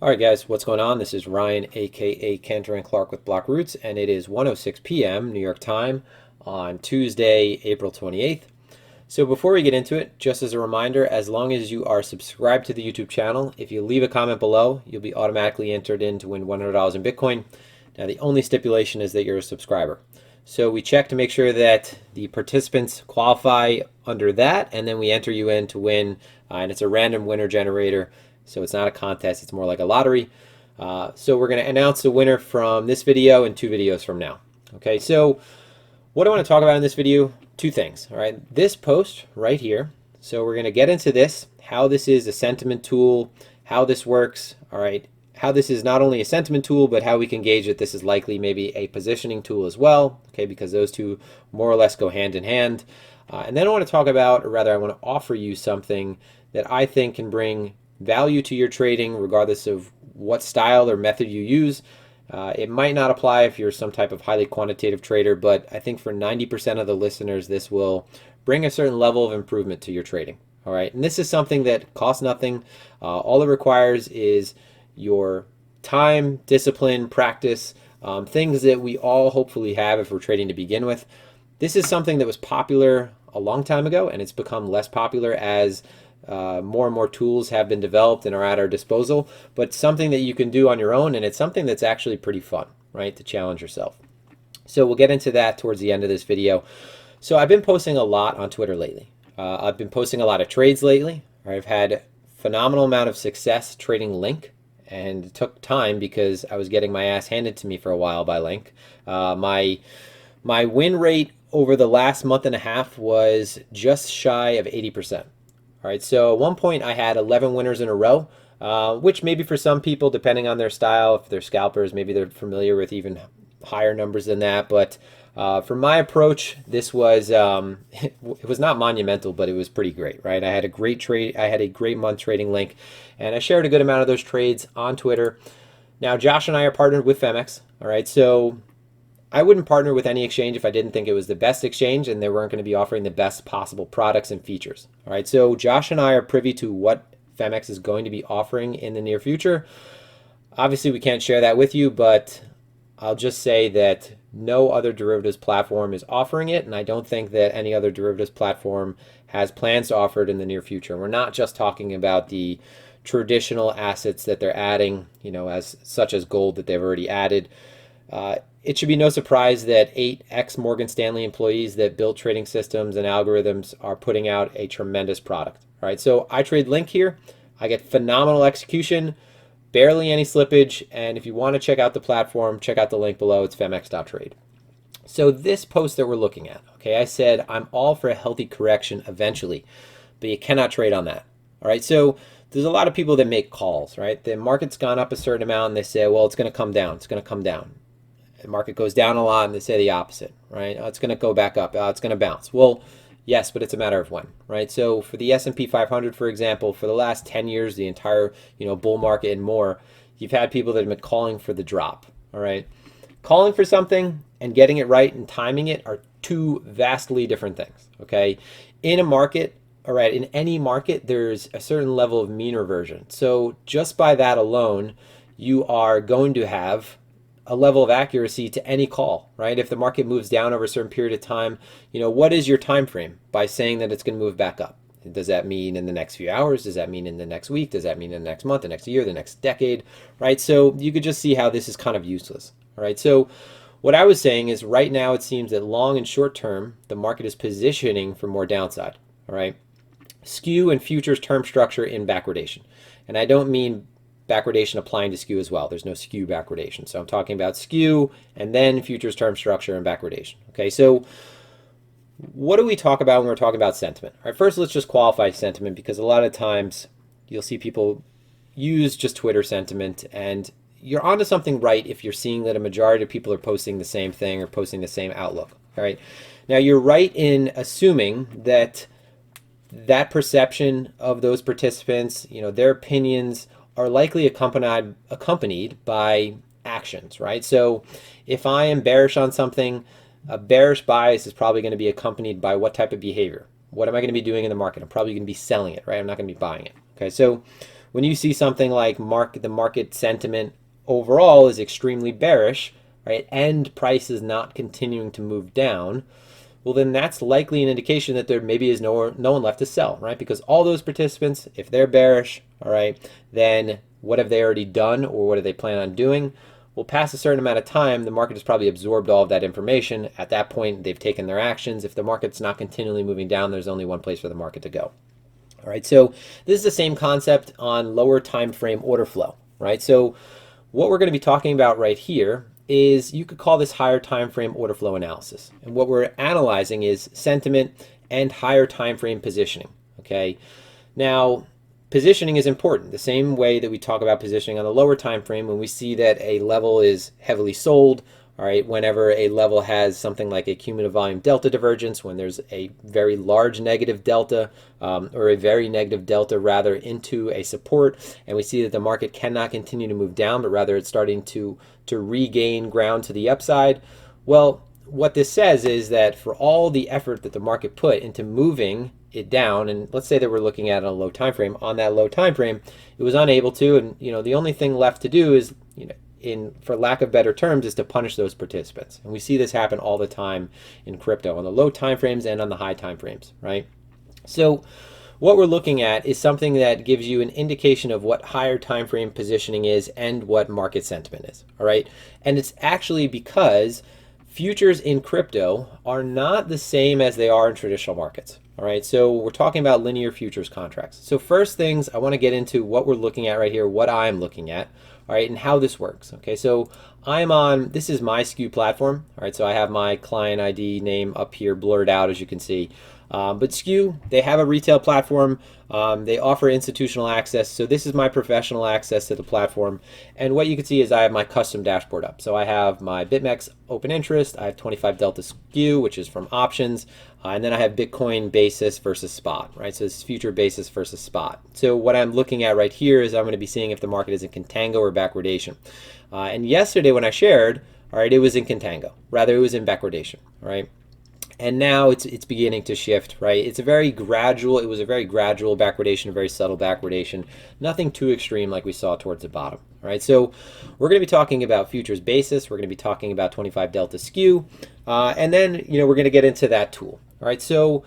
All right, guys, what's going on? This is Ryan, aka Cantor and Clark with BlockRoots, and it is 1:06 p.m. New York time on Tuesday, April 28th. So before we get into it, just as a reminder, as long as you are subscribed to the YouTube channel, if you leave a comment below, you'll be automatically entered in to win $100 in Bitcoin. Now, the only stipulation is that you're a subscriber. So we check to make sure that the participants qualify under that, and then we enter you in to win, and it's a random winner generator. So it's not a contest, it's more like a lottery. So we're going to announce the winner from this video and 2 videos from now. Okay, so what I want to talk about in this video, 2 things. All right, this post right here. So we're going to get into this, how this is a sentiment tool, how this works. All right, how this is not only a sentiment tool, but how we can gauge that this is likely maybe a positioning tool as well. Okay, because those two more or less go hand in hand. And then I want to talk about, or rather I want to offer you something that I think can bring value to your trading regardless of what style or method you use. It might not apply if you're some type of highly quantitative trader, but I think for 90% of the listeners, this will bring a certain level of improvement to your trading. All right, and this is something that costs nothing. All it requires is your time, discipline, practice, things that we all hopefully have if we're trading to begin with. This is something that was popular a long time ago, and it's become less popular as more and more tools have been developed and are at our disposal, but something that you can do on your own, and it's something that's actually pretty fun, right, to challenge yourself. So we'll get into that towards the end of this video. So I've been posting a lot on Twitter lately. I've been posting a lot of trades lately. I've had phenomenal amount of success trading Link, and it took time because I was getting my ass handed to me for a while by Link. My win rate over the last month and a half was just shy of 80%. All right, so at one point I had 11 winners in a row, which maybe for some people, depending on their style, if they're scalpers, maybe they're familiar with even higher numbers than that. But for my approach, this was it was not monumental, but it was pretty great, right? I had a great trade. I had a great month trading Link, and I shared a good amount of those trades on Twitter. Now, Josh and I are partnered with Phemex. All right, so I wouldn't partner with any exchange if I didn't think it was the best exchange and they weren't going to be offering the best possible products and features. All right, so Josh and I are privy to what Phemex is going to be offering in the near future. Obviously, we can't share that with you, but I'll just say that no other derivatives platform is offering it, and I don't think that any other derivatives platform has plans to offer it in the near future. We're not just talking about the traditional assets that they're adding, as such as gold that they've already added. It should be no surprise that 8 ex-Morgan Stanley employees that built trading systems and algorithms are putting out a tremendous product. All right, so I trade Link here. I get phenomenal execution, barely any slippage, and if you want to check out the platform, check out the link below. It's Phemex.trade. So this post that we're looking at, okay, I said I'm all for a healthy correction eventually, but you cannot trade on that. All right, so there's a lot of people that make calls, right? The market's gone up a certain amount, and they say, well, it's going to come down. It's going to come down. The market goes down a lot and they say the opposite, right? Oh, it's going to go back up. Oh, it's going to bounce. Well, yes, but it's a matter of when, right? So for the S&P 500, for example, for the last 10 years, the entire bull market and more, you've had people that have been calling for the drop, all right? Calling for something and getting it right and timing it are 2 vastly different things, okay? In a market, all right, in any market, there's a certain level of mean reversion. So just by that alone, you are going to have a level of accuracy to any call, right? If the market moves down over a certain period of time, what is your time frame by saying that it's going to move back up? Does that mean in the next few hours? Does that mean in the next week? Does that mean in the next month, the next year, the next decade, right? So you could just see how this is kind of useless, all right? So what I was saying is right now it seems that long and short term, the market is positioning for more downside, all right? Skew and futures term structure in backwardation. And I don't mean backwardation applying to skew as well. There's no skew backwardation. So I'm talking about skew and then futures term structure and backwardation. Okay, so what do we talk about when we're talking about sentiment? All right, first let's just qualify sentiment, because a lot of times you'll see people use just Twitter sentiment, and you're onto something right if you're seeing that a majority of people are posting the same thing or posting the same outlook. All right, now you're right in assuming that that perception of those participants, their opinions are likely accompanied by actions, right? So if I am bearish on something, a bearish bias is probably going to be accompanied by what type of behavior? What am I going to be doing in the market? I'm probably going to be selling it, right? I'm not going to be buying it. Okay, so when you see something like the market sentiment overall is extremely bearish, right, and price is not continuing to move down, well, then that's likely an indication that there maybe is no one left to sell, right? Because all those participants, if they're bearish, all right, then what have they already done, or what do they plan on doing? Well, past a certain amount of time, the market has probably absorbed all of that information. At that point, they've taken their actions. If the market's not continually moving down, there's only one place for the market to go. All right, so this is the same concept on lower time frame order flow, right? So what we're going to be talking about right here is, you could call this higher time frame order flow analysis. And what we're analyzing is sentiment and higher time frame positioning, okay? Now, positioning is important. The same way that we talk about positioning on the lower time frame, when we see that a level is heavily sold, all right, whenever a level has something like a cumulative volume delta divergence, when there's a very large negative delta, or a very negative delta rather, into a support, and we see that the market cannot continue to move down, but rather it's starting to regain ground to the upside. Well, what this says is that for all the effort that the market put into moving it down, and let's say that we're looking at a low time frame, on that low time frame, it was unable to, and the only thing left to do is, for lack of better terms, is to punish those participants. And we see this happen all the time in crypto, on the low time frames and on the high time frames, right? So what we're looking at is something that gives you an indication of what higher time frame positioning is and what market sentiment is, all right? And it's actually because futures in crypto are not the same as they are in traditional markets. All right, so we're talking about linear futures contracts. So first things, I want to get into what we're looking at right here, what I'm looking at, all right, and how this works. Okay, so this is my skew platform. All right, so I have my client ID name up here blurred out, as you can see. But Skew, they have a retail platform. They offer institutional access. So this is my professional access to the platform. And what you can see is I have my custom dashboard up. So I have my BitMEX open interest. I have 25 Delta Skew, which is from options. And then I have Bitcoin basis versus spot, right? So this is future basis versus spot. So what I'm looking at right here is I'm going to be seeing if the market is in contango or backwardation. And yesterday when I shared, all right, it was in contango. Rather, it was in backwardation, all right? And now it's beginning to shift, right? It was a very gradual backwardation, a very subtle backwardation, nothing too extreme like we saw towards the bottom, all right? So we're going to be talking about futures basis. We're going to be talking about 25 Delta Skew, and then we're going to get into that tool, all right? So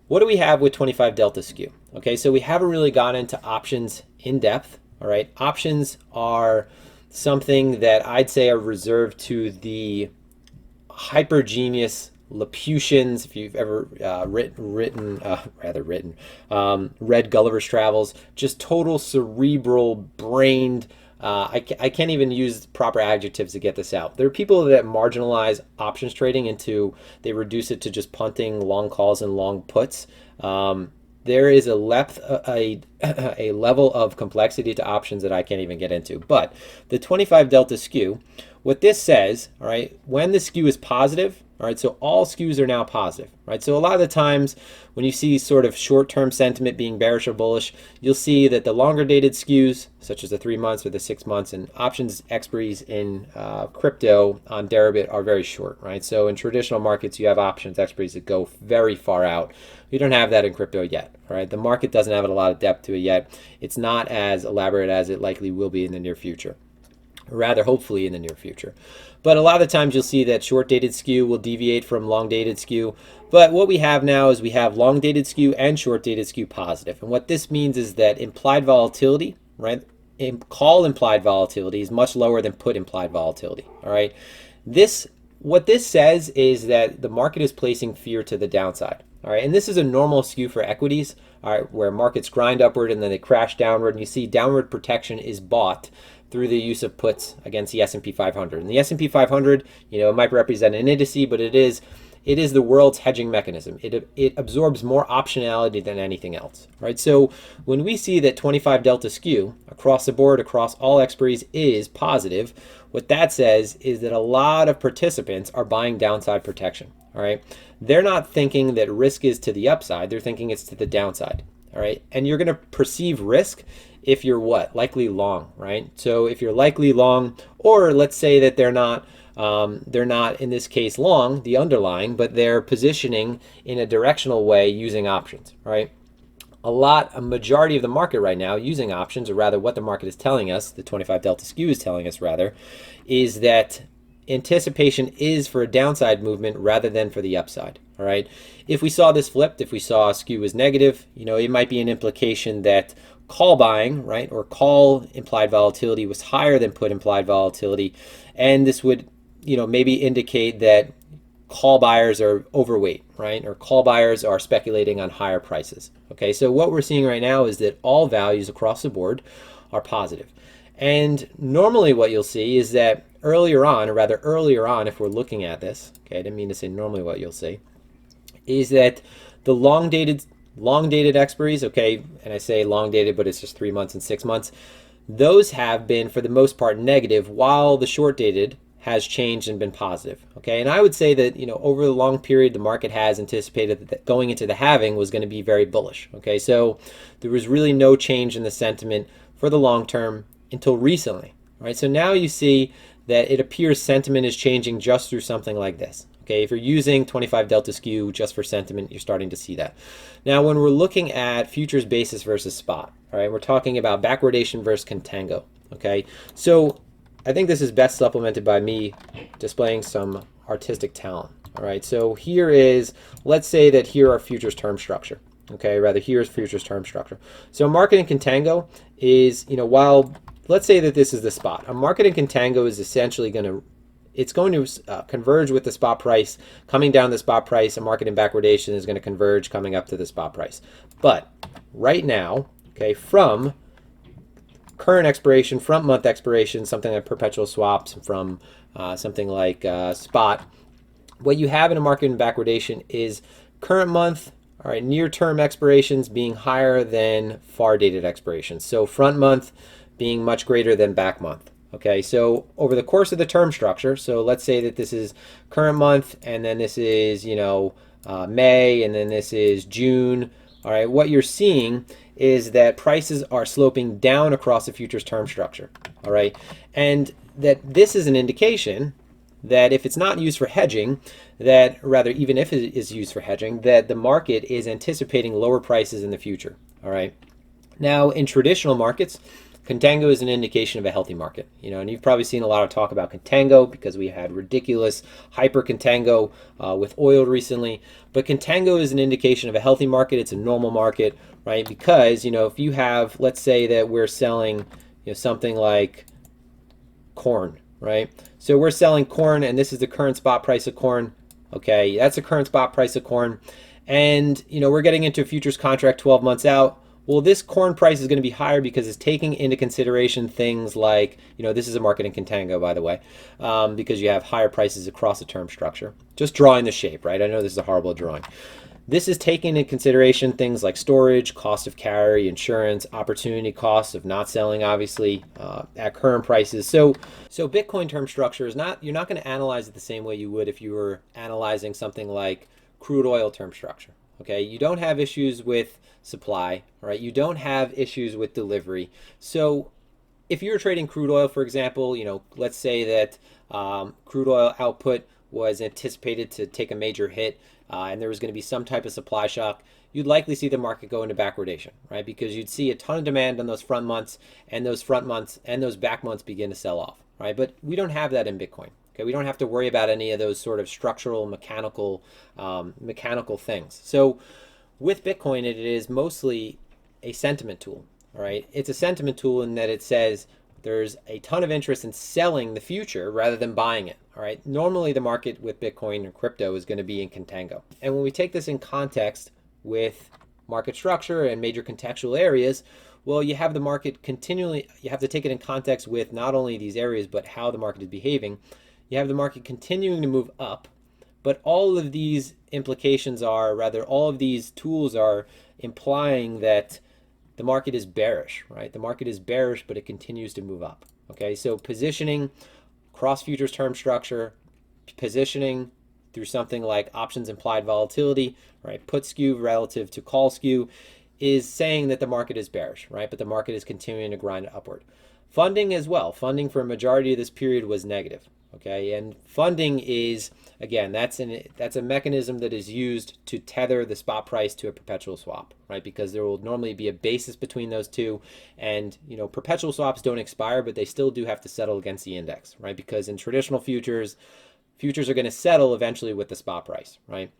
what do we have with 25 Delta Skew? Okay, so we haven't really gone into options in depth, all right? Options are something that I'd say are reserved to the hyper-genius Laputians. If you've ever read Gulliver's Travels, just total cerebral brained, I can't even use proper adjectives to get this out. There are people that marginalize options trading into, they reduce it to just punting, long calls, and long puts. There is a level of complexity to options that I can't even get into. But the 25 Delta Skew, what this says, all right, when the skew is positive, all right, so all skews are now positive, right? So a lot of the times when you see sort of short-term sentiment being bearish or bullish, you'll see that the longer dated skews, such as the 3 months or the 6 months, and options expiries in crypto on Deribit are very short, right? So in traditional markets, you have options expiries that go very far out. You don't have that in crypto yet, all right? The market doesn't have a lot of depth to it yet. It's not as elaborate as it likely will be in the near future, or rather, hopefully in the near future. But a lot of the times you'll see that short-dated skew will deviate from long-dated skew. But what we have now is we have long-dated skew and short-dated skew positive. And what this means is that implied volatility, right? Call implied volatility is much lower than put implied volatility, all right? What this says is that the market is placing fear to the downside, all right? And this is a normal skew for equities, all right, where markets grind upward and then they crash downward, and you see downward protection is bought through the use of puts against the S&P 500. And the S&P 500, it might represent an indice, but it is the world's hedging mechanism. It absorbs more optionality than anything else, right? So when we see that 25 Delta Skew across the board, across all expiries is positive, what that says is that a lot of participants are buying downside protection, all right? They're not thinking that risk is to the upside, they're thinking it's to the downside, all right? And you're gonna perceive risk if you're what? Likely long, right? So if you're likely long, or let's say that they're not in this case long, the underlying, but they're positioning in a directional way using options, right? a majority of the market right now using options, or rather what the market is telling us, the 25 delta skew is telling us rather, is that anticipation is for a downside movement rather than for the upside. All right. If we saw this flipped, if we saw skew was negative, it might be an implication that call buying, right, or call implied volatility was higher than put implied volatility, and this would, maybe indicate that call buyers are overweight, right, or call buyers are speculating on higher prices. Okay, so what we're seeing right now is that all values across the board are positive. And normally what you'll see is that earlier on, if we're looking at this, okay, I didn't mean to say normally what you'll see, is that the long dated expiries, okay, and I say long dated, but it's just 3 months and 6 months, those have been for the most part negative, while the short dated has changed and been positive. Okay, and I would say that over the long period, the market has anticipated that going into the halving was going to be very bullish. Okay, so there was really no change in the sentiment for the long term until recently. Right, so now you see that it appears sentiment is changing just through something like this. Okay, if you're using 25 delta skew just for sentiment, you're starting to see that. Now, when we're looking at futures basis versus spot, all right, we're talking about backwardation versus contango. Okay, so I think this is best supplemented by me displaying some artistic talent. All right, so here is, let's say that here are futures term structure. Okay, rather here's futures term structure. So market in contango is, while let's say that this is the spot. A market in contango is essentially going to converge with the spot price, coming down the spot price. A market in backwardation is going to converge coming up to the spot price. But right now, okay, from current expiration, from month expiration, something like perpetual swaps, from something like spot, what you have in a market in backwardation is current month, all right, near-term expirations being higher than far-dated expirations. So front month being much greater than back month. Okay, so over the course of the term structure, so let's say that this is current month, and then this is, May, and then this is June. All right, what you're seeing is that prices are sloping down across the futures term structure. All right, and that this is an indication that if it's not used for hedging, that rather even if it is used for hedging, that the market is anticipating lower prices in the future. All right, now in traditional markets, contango is an indication of a healthy market, and you've probably seen a lot of talk about contango because we had ridiculous hyper contango with oil recently. But contango is an indication of a healthy market. It's a normal market, right? Because if you have, let's say that we're selling, something like corn, right? So we're selling corn, and this is the current spot price of corn. Okay, that's the current spot price of corn, and we're getting into a futures contract 12 months out. Well, this corn price is going to be higher because it's taking into consideration things like, this is a market in contango, by the way, because you have higher prices across the term structure. Just drawing the shape, right? I know this is a horrible drawing. This is taking into consideration things like storage, cost of carry, insurance, opportunity costs of not selling, obviously, at current prices. So Bitcoin term structure is not, you're not going to analyze it the same way you would if you were analyzing something like crude oil term structure. Okay, you don't have issues with supply, right? You don't have issues with delivery. So if you're trading crude oil, for example, let's say that crude oil output was anticipated to take a major hit and there was going to be some type of supply shock, you'd likely see the market go into backwardation, right? Because you'd see a ton of demand on those front months, and those front months and those back months begin to sell off, right? But we don't have that in Bitcoin. Okay, we don't have to worry about any of those sort of structural, mechanical things. So with Bitcoin, it is mostly a sentiment tool. All right, it's a sentiment tool in that it says there's a ton of interest in selling the future rather than buying it. All right, normally the market with Bitcoin and crypto is going to be in contango. And when we take this in context with market structure and major contextual areas, well, you have the market continually, you have to take it in context with not only these areas, but how the market is behaving. You have the market continuing to move up, but all of these implications are, rather, all of these tools are implying that the market is bearish, right? The market is bearish, but it continues to move up. Okay, so positioning cross futures term structure, positioning through something like options implied volatility, right? Put skew relative to call skew is saying that the market is bearish, right? But the market is continuing to grind upward. Funding as well. Funding for a majority of this period was negative. Okay, and funding is, again, that's a mechanism that is used to tether the spot price to a perpetual swap, right? Because there will normally be a basis between those two, and perpetual swaps don't expire, but they still do have to settle against the index, right? Because in traditional futures, futures are going to settle eventually with the spot price, right?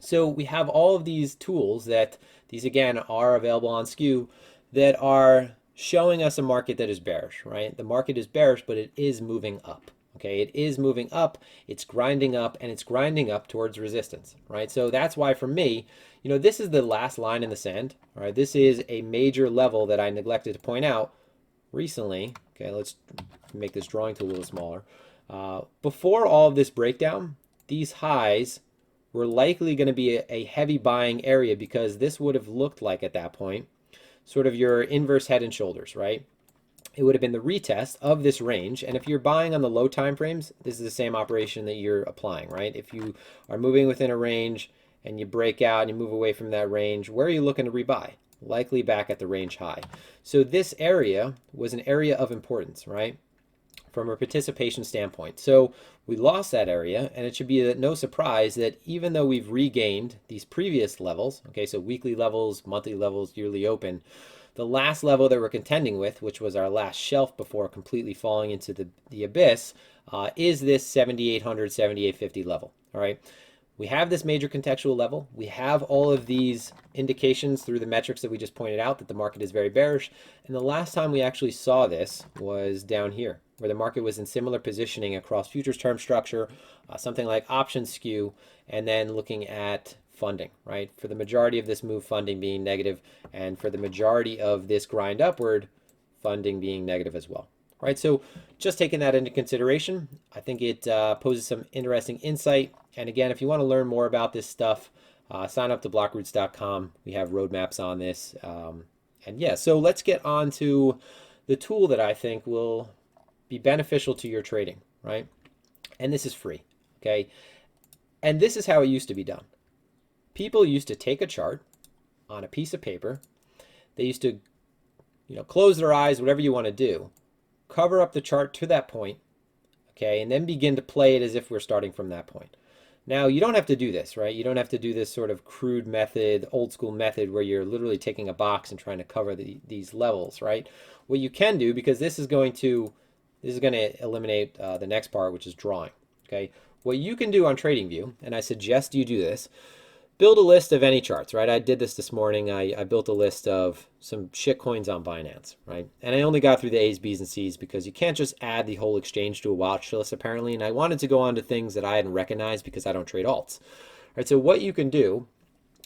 So we have all of these tools that these again are available on Skew that are showing us a market that is bearish, right? The market is bearish, but it is moving up. Okay, it is moving up, it's grinding up, and it's grinding up towards resistance, right? So that's why for me, this is the last line in the sand, all right? This is a major level that I neglected to point out recently. Okay, let's make this drawing tool a little smaller. Before all of this breakdown, these highs were likely going to be a heavy buying area because this would have looked like at that point sort of your inverse head and shoulders, right? It would have been the retest of this range. And if you're buying on the low time frames, this is the same operation that you're applying, right? If you are moving within a range and you break out and you move away from that range, where are you looking to rebuy? Likely back at the range high. So this area was an area of importance, right? From a participation standpoint. So we lost that area, and it should be no surprise that even though we've regained these previous levels, okay, so weekly levels, monthly levels, yearly open, the last level that we're contending with, which was our last shelf before completely falling into the abyss, is this 7,800, 7,850 level, all right? We have this major contextual level. We have all of these indications through the metrics that we just pointed out that the market is very bearish. And the last time we actually saw this was down here, where the market was in similar positioning across futures term structure, something like option skew, and then looking at funding, right? For the majority of this move, funding being negative, and for the majority of this grind upward, funding being negative as well. Right, so just taking that into consideration, I think it poses some interesting insight. And again, if you want to learn more about this stuff, sign up to BlockRoots.com. We have roadmaps on this. And yeah, so let's get on to the tool that I think will be beneficial to your trading, right? And this is free, okay? And this is how it used to be done. People used to take a chart on a piece of paper. They used to, close their eyes, whatever you want to do, cover up the chart to that point, okay, and then begin to play it as if we're starting from that point. Now, you don't have to do this, right? You don't have to do this sort of crude method, old school method where you're literally taking a box and trying to cover these levels, right? What you can do, because this is going to eliminate the next part, which is drawing, okay? What you can do on TradingView, and I suggest you do this, build a list of any charts, right? I did this morning. I built a list of some shit coins on Binance, right? And I only got through the A's, B's, and C's because you can't just add the whole exchange to a watch list, apparently. And I wanted to go on to things that I hadn't recognized because I don't trade alts. All right, so what you can do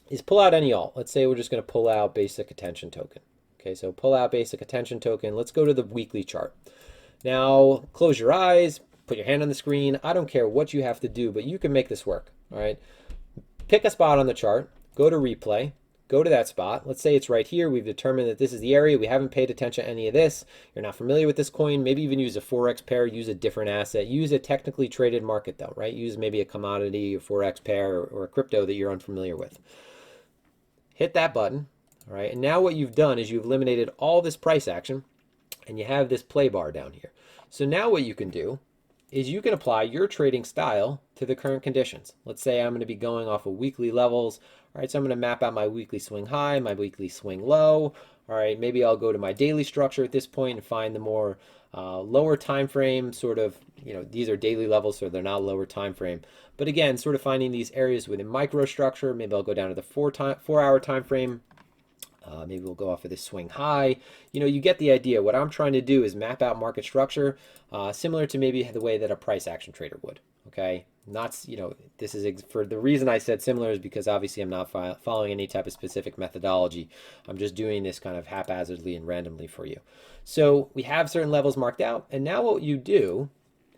is pull out any alt. Let's say we're just going to pull out basic attention token. Okay, so pull out basic attention token. Let's go to the weekly chart. Now, close your eyes, put your hand on the screen. I don't care what you have to do, but you can make this work, all right? Pick a spot on the chart, go to replay, go to that spot. Let's say it's right here. We've determined that this is the area. We haven't paid attention to any of this. You're not familiar with this coin. Maybe even use a Forex pair, use a different asset, use a technically traded market though, right? Use maybe a commodity, a Forex pair, or a crypto that you're unfamiliar with. Hit that button, all right? And now what you've done is you've eliminated all this price action and you have this play bar down here. So now what you can do is you can apply your trading style to the current conditions. Let's say I'm going to be going off of weekly levels. All right, so I'm going to map out my weekly swing high, my weekly swing low. All right, maybe I'll go to my daily structure at this point and find the more lower time frame sort of, these are daily levels, so they're not lower time frame. But again, sort of finding these areas within microstructure. Maybe I'll go down to the 4-hour time frame. Maybe we'll go off of this swing high. You get the idea. What I'm trying to do is map out market structure similar to maybe the way that a price action trader would. Okay, not, this is for the reason I said similar is because obviously I'm not following any type of specific methodology. I'm just doing this kind of haphazardly and randomly for you. So we have certain levels marked out, and now what you do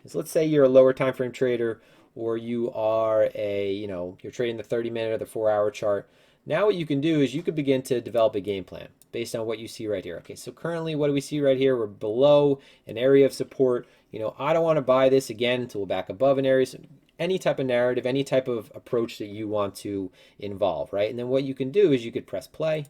is, let's say you're a lower time frame trader, or you are you're trading the 30-minute or the 4-hour chart. Now what you can do is you could begin to develop a game plan based on what you see right here. Okay, so currently what do we see right here? We're below an area of support. I don't want to buy this again until we're back above an area. So any type of narrative, any type of approach that you want to involve, right? And then what you can do is you could press play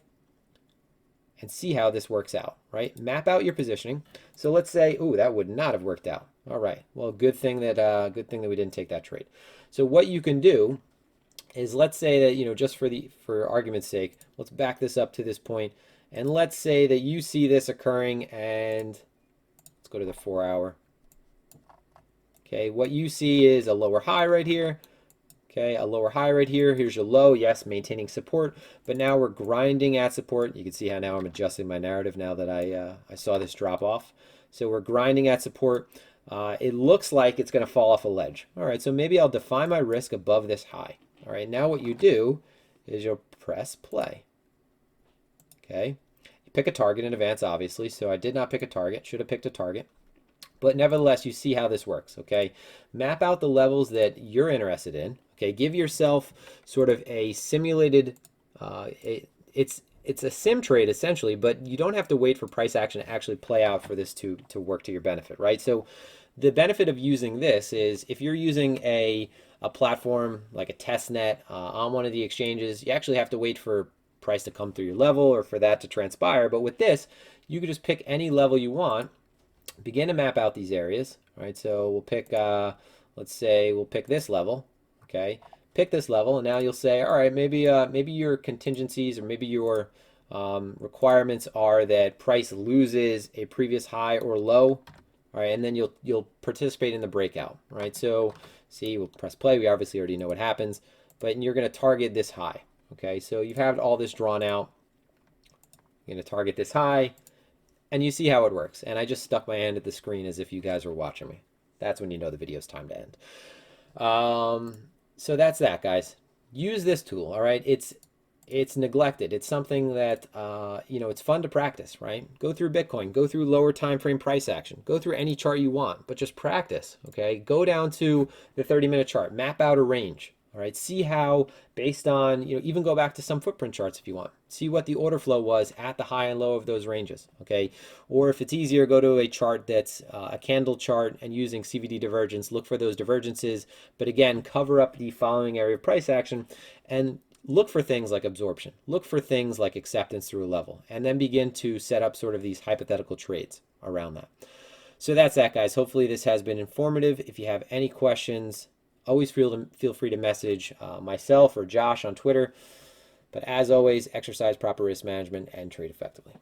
and see how this works out, right? Map out your positioning. So let's say, ooh, that would not have worked out. All right. Well, good thing that we didn't take that trade. So what you can do is, let's say that, just for argument's sake, let's back this up to this point, and let's say that you see this occurring, and let's go to the 4-hour. Okay, what you see is a lower high right here. Okay, a lower high right here. Here's your low. Yes, maintaining support, but now we're grinding at support. You can see how now I'm adjusting my narrative now that I saw this drop off. So we're grinding at support. It looks like it's going to fall off a ledge. All right, so maybe I'll define my risk above this high. All right, now what you do is you'll press play. Okay, you pick a target in advance, obviously. So I did not pick a target. Should have picked a target. But nevertheless, you see how this works, okay? Map out the levels that you're interested in, okay? Give yourself sort of a simulated, it's a sim trade essentially, but you don't have to wait for price action to actually play out for this to work to your benefit, right? So the benefit of using this is, if you're using a platform like a test net on one of the exchanges, you actually have to wait for price to come through your level or for that to transpire. But with this, you can just pick any level you want, begin to map out these areas. All right, so we'll pick, let's say we'll pick this level. Okay, pick this level, and now you'll say, all right, maybe your contingencies or maybe your requirements are that price loses a previous high or low. All right, and then you'll participate in the breakout. Right, so see, we'll press play. We obviously already know what happens, but you're going to target this high. Okay, so you've had all this drawn out. You're going to target this high. And you see how it works. And I just stuck my hand at the screen as if you guys were watching me. That's when you know the video's time to end. So that's that, guys. Use this tool, all right? It's neglected. It's something that, it's fun to practice, right? Go through Bitcoin. Go through lower time frame price action. Go through any chart you want, but just practice, okay? Go down to the 30-minute chart. Map out a range. All right, see how, based on, even go back to some footprint charts if you want. See what the order flow was at the high and low of those ranges, okay? Or if it's easier, go to a chart that's a candle chart and using CVD divergence, look for those divergences. But again, cover up the following area of price action and look for things like absorption. Look for things like acceptance through a level, and then begin to set up sort of these hypothetical trades around that. So that's that, guys. Hopefully this has been informative. If you have any questions, always feel free to message myself or Josh on Twitter. But as always, exercise proper risk management and trade effectively.